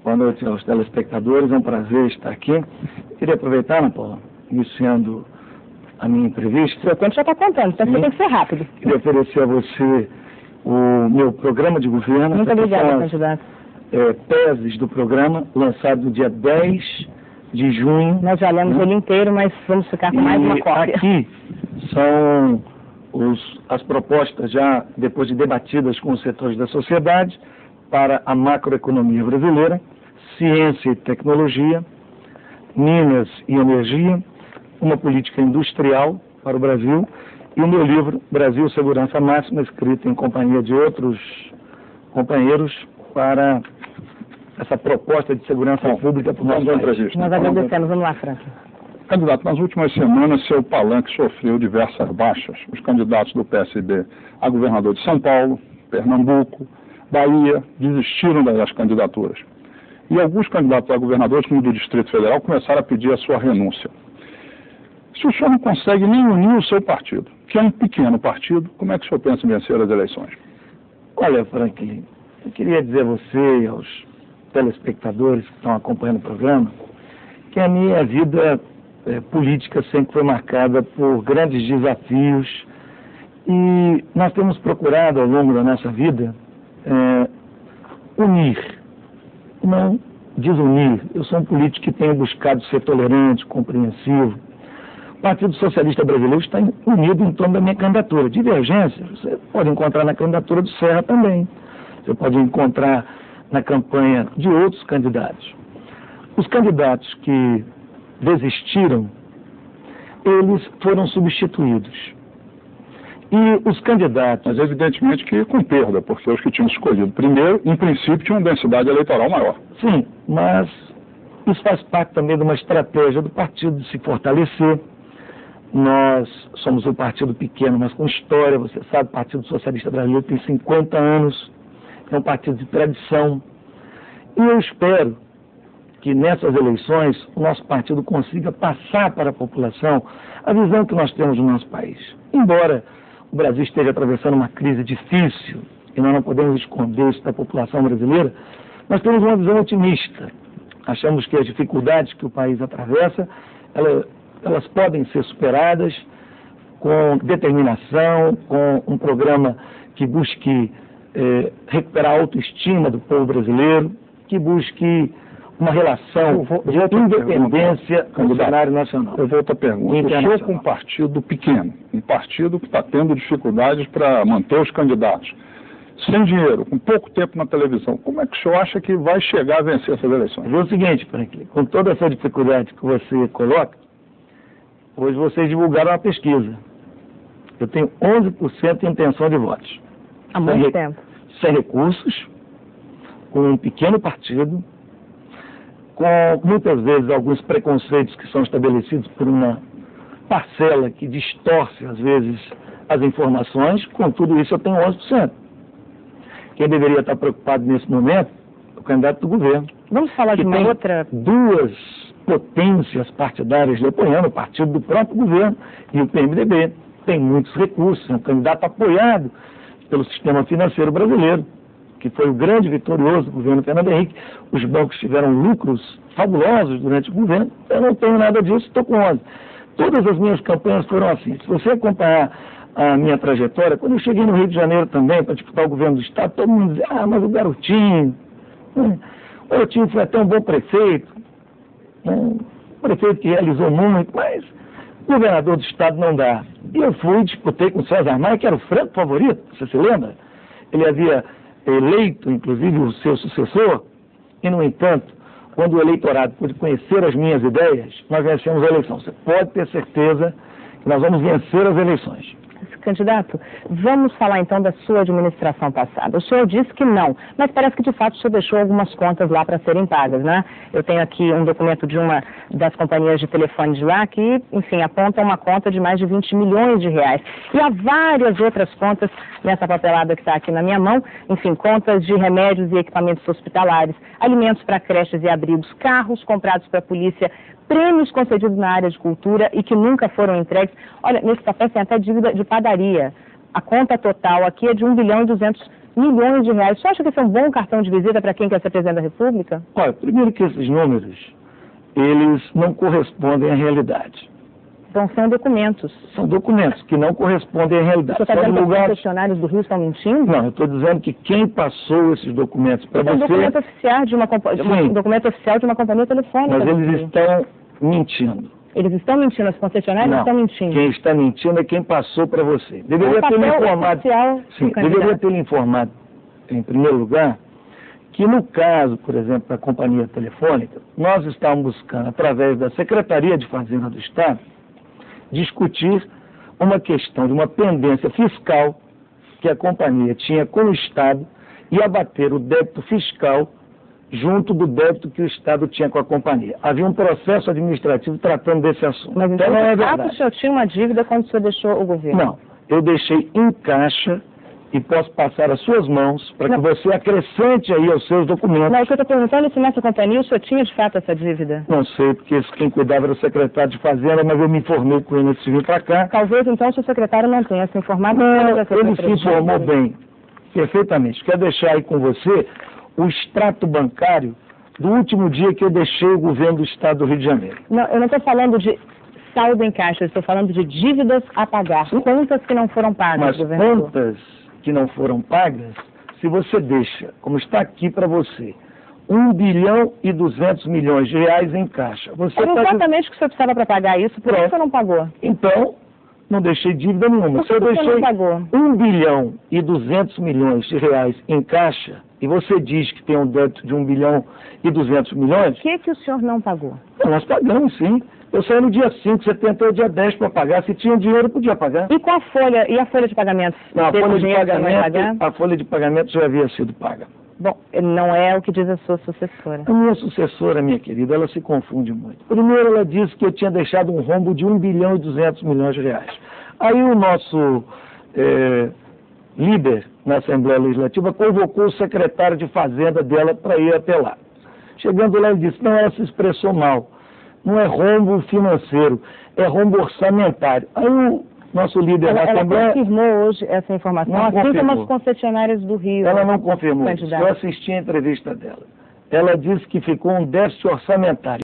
Boa noite aos telespectadores, é um prazer estar aqui. Queria aproveitar, Ana Paula, iniciando a minha entrevista. O seu tempo já está contando, então você tem que ser rápido. Queria oferecer a você o meu programa de governo. Muito obrigada, candidato. Teses do programa, lançado no dia 10 de junho. Nós já lemos ele inteiro, mas vamos ficar com mais uma cópia. Aqui são as propostas já depois de debatidas com os setores da sociedade para a macroeconomia brasileira, ciência e tecnologia, minas e energia, uma política industrial para o Brasil e o meu livro Brasil Segurança Máxima, escrito em companhia de outros companheiros para essa proposta de segurança pública para o nosso país. Nós agradecemos. Vamos lá, Frank. Candidato, nas últimas semanas, seu palanque sofreu diversas baixas. Os candidatos do PSB a governador de São Paulo, Pernambuco, Bahia, desistiram das candidaturas. E alguns candidatos a governadores, como do Distrito Federal, começaram a pedir a sua renúncia. Se o senhor não consegue nem unir o seu partido, que é um pequeno partido, como é que o senhor pensa em vencer as eleições? Olha, Franklin, eu queria dizer a você e aos telespectadores que estão acompanhando o programa que a minha vida política sempre foi marcada por grandes desafios e nós temos procurado ao longo da nossa vida unir, não desunir. Eu sou um político que tenho buscado ser tolerante, compreensivo. O Partido Socialista Brasileiro está unido em torno da minha candidatura. Divergência você pode encontrar na candidatura do Serra também. Você pode encontrar na campanha de outros candidatos. Os candidatos que desistiram, eles foram substituídos. E os candidatos... Mas evidentemente que com perda, porque os que tinham escolhido primeiro, em princípio, tinham uma densidade eleitoral maior. Sim, mas isso faz parte também de uma estratégia do partido de se fortalecer. Nós somos um partido pequeno, mas com história. Você sabe, o Partido Socialista Brasileiro tem 50 anos, é um partido de tradição. E eu espero que nessas eleições o nosso partido consiga passar para a população a visão que nós temos no nosso país. Embora o Brasil esteja atravessando uma crise difícil, e nós não podemos esconder isso da população brasileira, nós temos uma visão otimista. Achamos que as dificuldades que o país atravessa, elas podem ser superadas com determinação, com um programa que busque recuperar a autoestima do povo brasileiro, que busque uma relação de independência com o cenário nacional. Eu volto à pergunta. O senhor com um partido pequeno, um partido que está tendo dificuldades para manter os candidatos, sem dinheiro, com pouco tempo na televisão, como é que o senhor acha que vai chegar a vencer essas eleições? É o seguinte, Franklin, com toda essa dificuldade que você coloca, hoje vocês divulgaram uma pesquisa. Eu tenho 11% de intenção de votos. Há muito tempo. Sem recursos, com um pequeno partido, com muitas vezes alguns preconceitos que são estabelecidos por uma parcela que distorce às vezes as informações. Com tudo isso eu tenho 11%. Quem deveria estar preocupado nesse momento é o candidato do governo. Vamos falar de uma outra... Duas potências partidárias lhe apoiando, o partido do próprio governo e o PMDB. Tem muitos recursos, é um candidato apoiado pelo sistema financeiro brasileiro, que foi o grande vitorioso do governo Fernando Henrique. Os bancos tiveram lucros fabulosos durante o governo. Eu não tenho nada disso, estou com 11. Todas as minhas campanhas foram assim. Se você acompanhar a minha trajetória, quando eu cheguei no Rio de Janeiro também para disputar o governo do Estado, todo mundo dizia, mas o Garotinho foi até um bom prefeito, um prefeito que realizou muito, mas governador do Estado não dá. E eu disputei com o César Maia, que era o franco favorito, você se lembra? Ele havia eleito, inclusive, o seu sucessor, e, no entanto, quando o eleitorado pôde conhecer as minhas ideias, nós vencemos a eleição. Você pode ter certeza que nós vamos vencer as eleições. Candidato, vamos falar então da sua administração passada. O senhor disse que não, mas parece que de fato o senhor deixou algumas contas lá para serem pagas, né? Eu tenho aqui um documento de uma das companhias de telefone de lá que, enfim, aponta uma conta de mais de 20 milhões de reais. E há várias outras contas nessa papelada que está aqui na minha mão, enfim, contas de remédios e equipamentos hospitalares, alimentos para creches e abrigos, carros comprados para a polícia, prêmios concedidos na área de cultura e que nunca foram entregues. Olha, nesse papel tem até dívida de padaria. A conta total aqui é de 1 bilhão e 200 milhões de reais. Você acha que isso é um bom cartão de visita para quem quer ser presidente da República? Olha, primeiro que esses números, eles não correspondem à realidade. Então são documentos. São documentos que não correspondem à realidade. Você está dizendo que os concessionários do Rio estão mentindo? Não, eu estou dizendo que quem passou esses documentos para você... É um documento oficial de uma documento oficial de uma companhia telefônica. Mas eles estão mentindo. Eles estão mentindo, as concessionárias estão mentindo. Quem está mentindo é quem passou para você. Deveria ter lhe informado. Sim, deveria ter lhe informado, em primeiro lugar, que no caso, por exemplo, da companhia telefônica, nós estávamos buscando, através da Secretaria de Fazenda do Estado, discutir uma questão de uma pendência fiscal que a companhia tinha com o Estado e abater o débito fiscal junto do débito que o Estado tinha com a companhia. Havia um processo administrativo tratando desse assunto. Mas então, de fato, o senhor tinha uma dívida quando o senhor deixou o governo? Não, eu deixei em caixa e posso passar às suas mãos para que você acrescente aí aos seus documentos. Não, o que eu estou perguntando é se nessa companhia o senhor tinha de fato essa dívida. Não sei, porque quem cuidava era o secretário de Fazenda, mas eu me informei com ele antes de vir para cá. Talvez então o seu secretário não tenha se informado. Não, ele se informou bem, perfeitamente. Quero deixar aí com você o extrato bancário do último dia que eu deixei o governo do Estado do Rio de Janeiro. Não, eu não estou falando de saldo em caixa, eu estou falando de dívidas a pagar, contas que não foram pagas, mas governador. Contas que não foram pagas, se você deixa, como está aqui para você, 1 bilhão e 200 milhões de reais em caixa. Você era exatamente o que o senhor precisava para pagar isso, por que você não pagou? Então, não deixei dívida nenhuma. Se eu deixei 1 bilhão e 200 milhões de reais em caixa, e você diz que tem um débito de 1 bilhão e 200 milhões... Por que o senhor não pagou? Nós pagamos, sim. Eu saí no dia 5, você tentou dia 10 para pagar. Se tinha dinheiro, podia pagar. E com a folha, e a folha de pagamento? Não, a folha de pagamento já havia sido paga. Bom, não é o que diz a sua sucessora. A minha sucessora, minha querida, ela se confunde muito. Primeiro, ela disse que eu tinha deixado um rombo de 1 bilhão e 200 milhões de reais. Aí o nosso líder na Assembleia Legislativa convocou o secretário de Fazenda dela para ir até lá. Chegando lá, ele disse, não, ela se expressou mal. Não é rombo financeiro, é rombo orçamentário. Aí o nosso líder da Assembleia... Ela confirmou hoje essa informação, assim como as concessionárias do Rio. Ela não confirmou. Eu assisti a entrevista dela. Ela disse que ficou um déficit orçamentário.